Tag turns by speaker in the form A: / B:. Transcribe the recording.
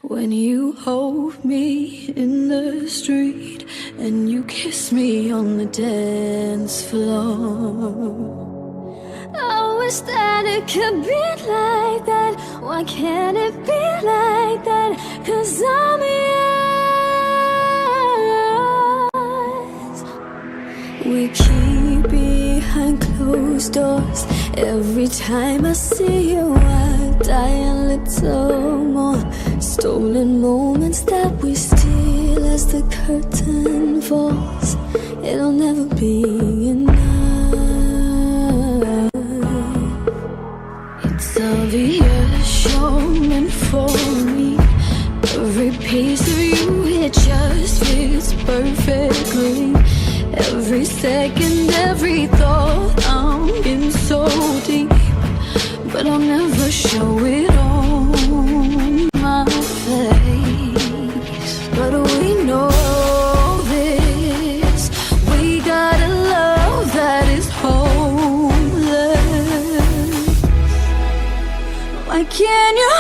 A: When you hold me in the street and you kiss me on the dance floor. I wish that it could be like that. Why can't it be like that? 'Cause I'm yours. We keep behind closed doors. Every time I see you I die a little more. Stolen moments that we steal as the curtain falls. It'll never be enough. It's obvious you're meant for me. Every piece of you, it just fits perfectly. Every second, every thought, I'm in so deep. But I'll never show it on my face. But we know this, we got a love that is homeless. Why can't you